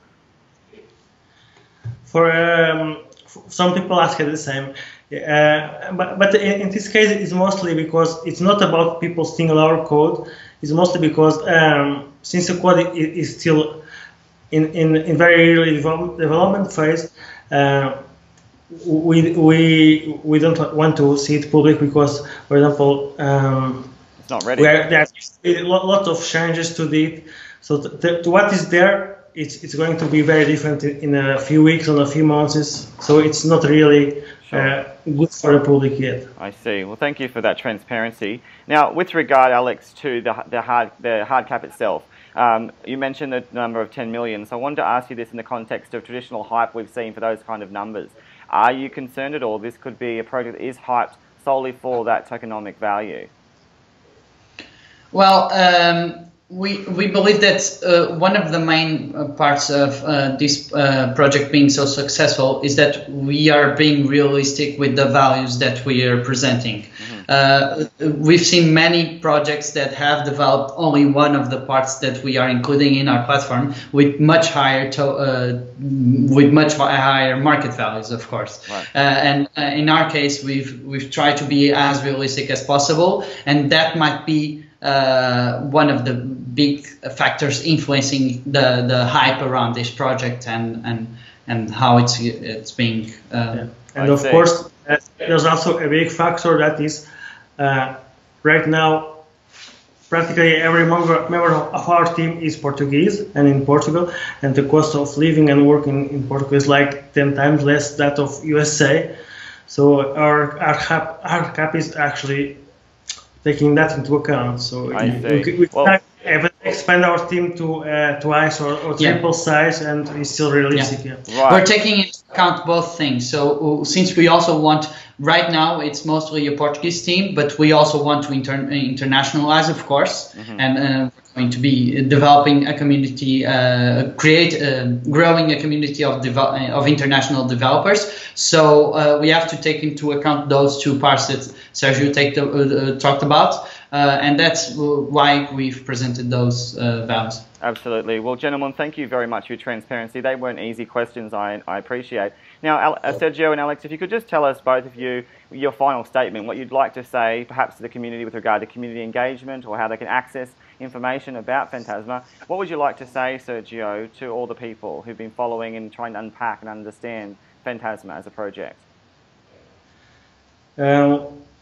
B: For some people ask it the same. But in this case, it's mostly because it's not about people stealing our code. It's mostly because since the code is still in very early development phase, we don't want to see it public, because, for example,
A: it's not ready.
B: There are a lot of changes to it. So to what is there, it's going to be very different in a few weeks or a few months. So it's not really good for the public yet.
A: I see. Well, thank you for that transparency. Now, with regard, Alex, to the hard cap itself, you mentioned the number of 10 million. So I wanted to ask you this in the context of traditional hype we've seen for those kind of numbers. Are you concerned at all this could be a project that is hyped solely for that tokenomic value?
C: Well, we believe that one of the main parts of this project being so successful is that we are being realistic with the values that we are presenting. We've seen many projects that have developed only one of the parts that we are including in our platform with much higher market values, of course.
A: Right.
C: And in our case, we've tried to be as realistic as possible, and that might be one of the big factors influencing the hype around this project and how it's being.
B: And of course, there's also a big factor that is right now practically every member of our team is Portuguese and in Portugal, and the cost of living and working in Portugal is like 10 times less that of USA. So our cap is actually taking that into account. So we can expand our team to twice or triple size, and it's still realistic.
C: Yeah. Right. We're taking into account both things. So since we also want, right now it's mostly a Portuguese team, but we also want to internationalize, of course, and we're going to be developing a community, growing a community of international developers. So we have to take into account those two parts that Sergio talked about. And that's why we've presented those values.
A: Absolutely. Well, gentlemen, thank you very much for your transparency. They weren't easy questions, I appreciate. Now, Sergio and Alex, if you could just tell us, both of you, your final statement, what you'd like to say, perhaps to the community with regard to community engagement or how they can access information about Phantasma. What would you like to say, Sergio, to all the people who've been following and trying to unpack and understand Phantasma as a project?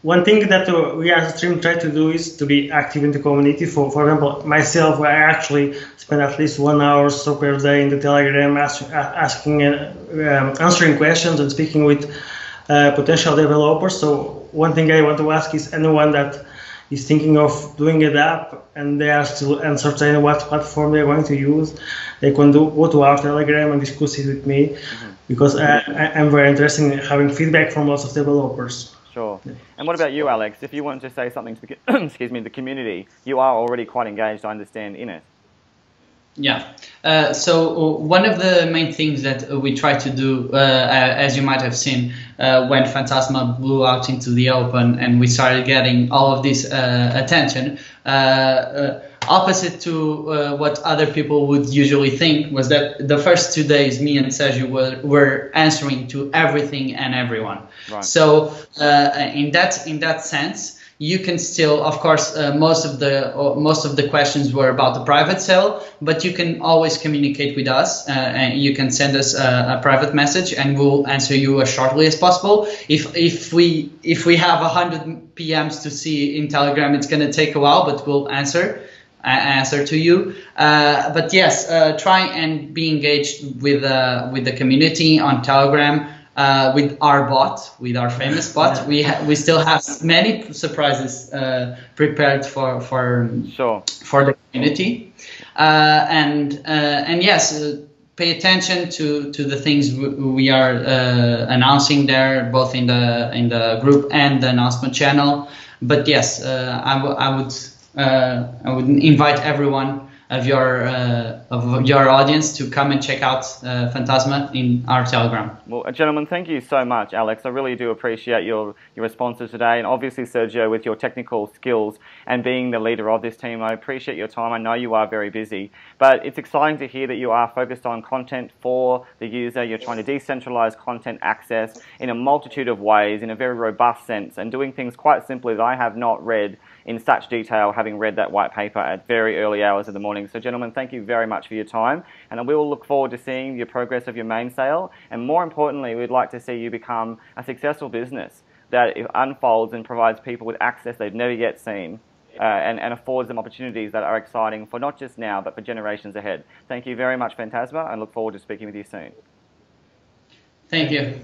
B: One thing that we as a team try to do is to be active in the community. For example, myself, I actually spend at least 1 hour or so per day in the Telegram asking answering questions and speaking with potential developers. So one thing I want to ask is anyone that is thinking of doing an app and they are still uncertain what platform they're going to use, they can go to our Telegram and discuss it with me, because I'm very interested in having feedback from lots of developers.
A: Sure. And what about you, Alex? If you wanted to say something to the, excuse me, the community, you are already quite engaged, I understand, in it.
C: Yeah. So one of the main things that we try to do, as you might have seen, when Phantasma blew out into the open and we started getting all of this attention, opposite to what other people would usually think, was that the first 2 days me and Sergio were answering to everything and everyone. Right. So in that sense, you can still, of course, most of the questions were about the private sale, but you can always communicate with us, and you can send us a private message, and we'll answer you as shortly as possible. If we have 100 PMs to see in Telegram, it's going to take a while, but we'll answer to you. But yes, try and be engaged with the community on Telegram. With our bot, with our famous bot, we still have many surprises prepared for the community, and yes, pay attention to the things we are announcing there, both in the group and the announcement channel. But yes, I would invite everyone of your audience to come and check out Phantasma in our Telegram.
A: Well, gentlemen, thank you so much, Alex. I really do appreciate your responses today, and obviously Sergio, with your technical skills and being the leader of this team, I appreciate your time. I know you are very busy, but it's exciting to hear that you are focused on content for the user. You're trying to decentralize content access in a multitude of ways, in a very robust sense, and doing things quite simply that I have not read in such detail, having read that white paper at very early hours of the morning. So gentlemen, thank you very much for your time, and we will look forward to seeing your progress of your main sale, and more importantly, we'd like to see you become a successful business that unfolds and provides people with access they've never yet seen, and affords them opportunities that are exciting for not just now, but for generations ahead. Thank you very much, Phantasma, and look forward to speaking with you soon.
C: Thank you.